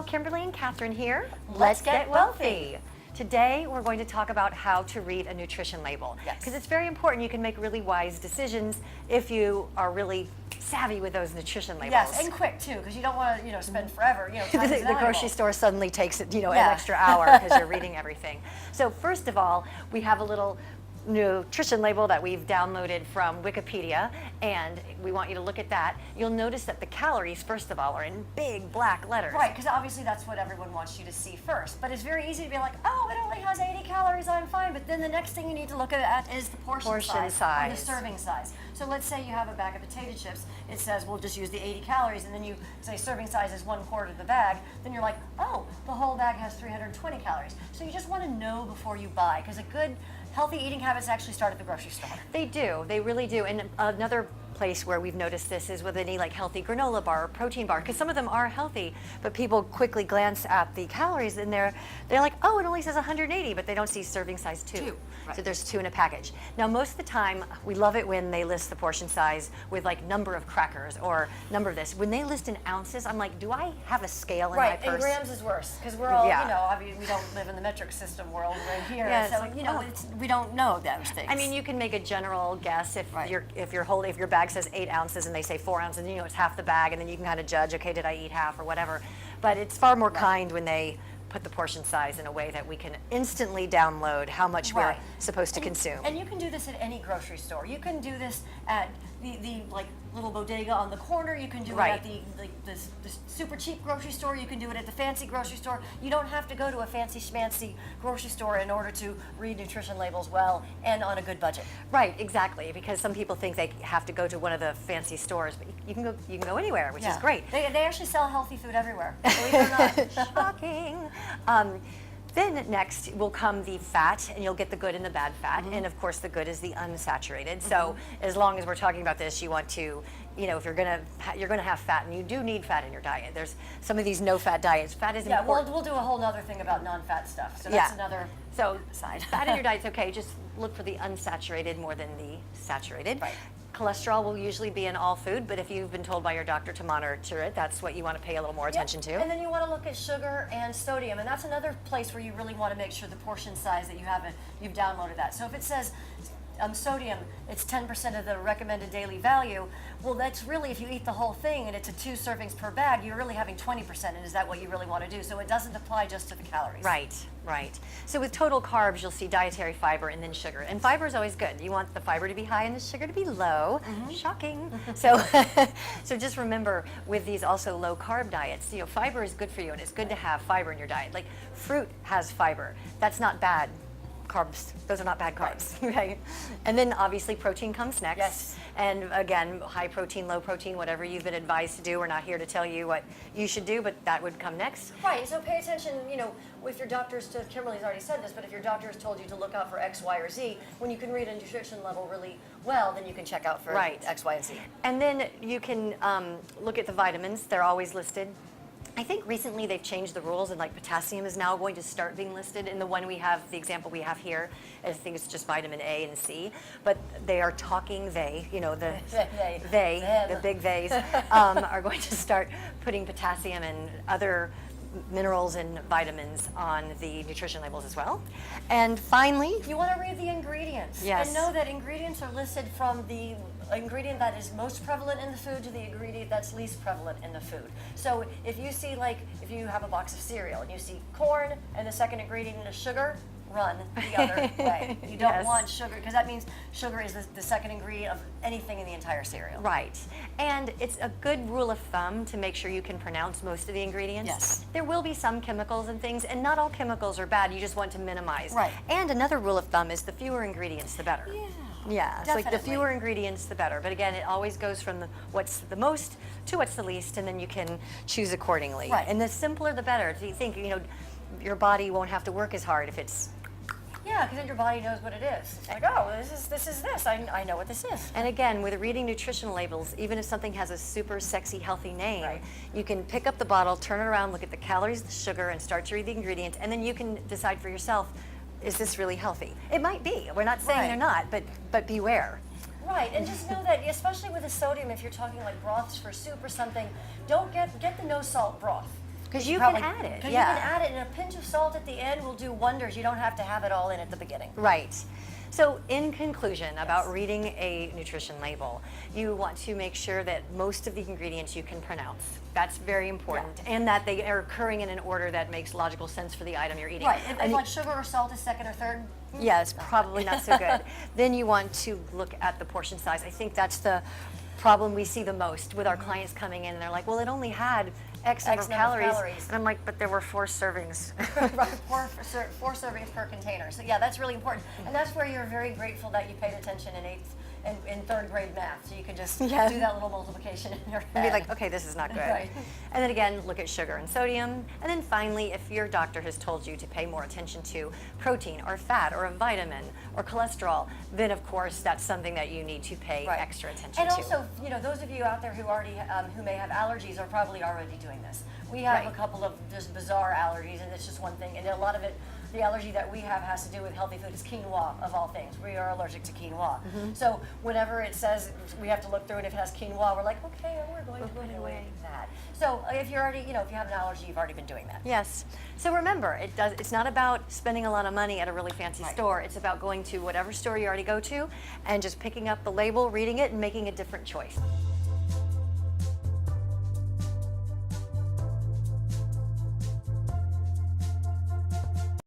Hello, Kimberly and Katherine here. Let's get wealthy. Today we're going to talk about how to read a nutrition label. Because it's very important. You can make really wise decisions if you are really savvy with those nutrition labels. Yes, and quick too, because you don't want to, spend forever, the grocery store suddenly takes, an extra hour because you're reading everything. So first of all, we have a little nutrition label that we've downloaded from Wikipedia, and we want you to look at that. You'll notice that the calories, first of all, are in big black letters. Right, because obviously that's what everyone wants you to see first. But it's very easy to be like, oh, it only has 80 calories, I'm fine. But then the next thing you need to look at is the portion size. Or the serving size. So let's say you have a bag of potato chips. It says we'll just use the 80 calories, and then you say serving size is 1/4 of the bag. Then you're like, oh, the whole bag has 320 calories. So you just want to know before you buy, because a good healthy eating habits actually start at the grocery store. They do. They really do. And another place where we've noticed this is with any like healthy granola bar or protein bar, because some of them are healthy, but people quickly glance at the calories and they're like, oh, it only says 180, but they don't see serving size 2. Right. So there's 2 in a package. Now, most of the time, we love it when they list the portion size with like number of crackers or number of this. When they list in ounces, I'm like, do I have a scale in my purse? Right, and grams is worse, because we're all, we don't live in the metric system world right here, so like, we don't know those things. I mean, you can make a general guess if your bag says 8 ounces and they say 4 ounces, and it's half the bag, and then you can kind of judge, okay, did I eat half or whatever. But it's far more kind when they put the portion size in a way that we can instantly download how much we're supposed to consume. And you can do this at any grocery store. You can do this at the like little bodega on the corner. You can do it at the super cheap grocery store. You can do it at the fancy grocery store. You don't have to go to a fancy schmancy grocery store in order to read nutrition labels well and on a good budget. Right, exactly. Because some people think they have to go to one of the fancy stores, but you can go anywhere, which is great. They actually sell healthy food everywhere. Believe it or not. Shocking. Then next will come the fat, and you'll get the good and the bad fat, and of course the good is the unsaturated. So as long as we're talking about this, you want to, if you're gonna have fat, and you do need fat in your diet. There's some of these no-fat diets. Fat is important. Yeah, we'll do a whole other thing about non-fat stuff. So that's another side. Fat in your diet's okay. Just look for the unsaturated more than the saturated. Right. Cholesterol will usually be in all food, but if you've been told by your doctor to monitor it, that's what you want to pay a little more attention to. And then you want to look at sugar and sodium, and that's another place where you really want to make sure the portion size that you've downloaded that. So if it says sodium, it's 10% of the recommended daily value. Well, that's really, if you eat the whole thing and it's 2 servings per bag, you're really having 20%, and is that what you really want to do? So it doesn't apply just to the calories. Right, right. So with total carbs, you'll see dietary fiber and then sugar. And fiber is always good. You want the fiber to be high and the sugar to be low. Shocking. So, so just remember, with these also low carb diets, fiber is good for you, and it's good to have fiber in your diet. Like fruit has fiber. That's not bad. Carbs, those are not bad carbs, right? And then obviously protein comes next. Yes. And again, high protein, low protein, whatever you've been advised to do. We're not here to tell you what you should do, but that would come next. Right, so pay attention, if your doctor's, Kimberly's already said this, but if your doctor has told you to look out for X, Y, or Z, when you can read a nutrition level really well, then you can check out for X, Y, and Z. And then you can look at the vitamins. They're always listed. I think recently they've changed the rules, and like potassium is now going to start being listed in the one we have, the example we have here. I think it's just vitamin A and C, but they are talking, the big theys, are going to start putting potassium and other minerals and vitamins on the nutrition labels as well. And finally, you want to read the ingredients. Yes. And know that ingredients are listed from the ingredient that is most prevalent in the food to the ingredient that's least prevalent in the food. So if you see, if you have a box of cereal and you see corn and the second ingredient is sugar, run the other way. You don't want sugar, because that means sugar is the second ingredient of anything in the entire cereal. Right. And it's a good rule of thumb to make sure you can pronounce most of the ingredients. Yes. There will be some chemicals and things, and not all chemicals are bad. You just want to minimize. Right. And another rule of thumb is the fewer ingredients, the better. Yeah, it's like the fewer ingredients, the better. But again, it always goes from what's the most to what's the least, and then you can choose accordingly. Right. And the simpler, the better. Do you think, your body won't have to work as hard if it's... Yeah, because then your body knows what it is. It's like, oh, this is this. I know what this is. And again, with reading nutritional labels, even if something has a super sexy, healthy name, you can pick up the bottle, turn it around, look at the calories, the sugar, and start to read the ingredients, and then you can decide for yourself, is this really healthy? It might be. We're not saying they're not, but beware. Right, and just know that, especially with the sodium, if you're talking like broths for soup or something, don't get the no salt broth. Because you can add it. Because you can add it, and a pinch of salt at the end will do wonders. You don't have to have it all in at the beginning. Right. So in conclusion, about reading a nutrition label, you want to make sure that most of the ingredients you can pronounce. That's very important. And that they are occurring in an order that makes logical sense for the item you're eating. Right, if like sugar or salt is second or third. Yes, probably not so good. Then you want to look at the portion size. I think that's the problem we see the most with our clients coming in, and they're like, well, it only had X number of calories. And I'm like, but there were 4 servings. Right, four servings per container. So yeah, that's really important. And that's where you're very grateful that you paid attention in third grade math. So you can just do that little multiplication in your head. And be like, okay, this is not good. Right. And then again, look at sugar and sodium. And then finally, if your doctor has told you to pay more attention to protein or fat or a vitamin or cholesterol, then of course that's something that you need to pay extra attention to. And also, you know, those of you out there who already who may have allergies are probably already doing this. We have a couple of just bizarre allergies, and it's just one thing. And a lot of it, the allergy that we have has to do with healthy food. It's quinoa, of all things. We are allergic to quinoa. So whenever it says we have to look through it, if it has quinoa, we're like, okay, we're going to avoid that. So if you're already, you know, if you have an allergy, you've already been doing that. Yes. So remember, it's not about spending a lot of money at a really fancy store. It's about going to whatever store you already go to and just picking up the label, reading it, and making a different choice.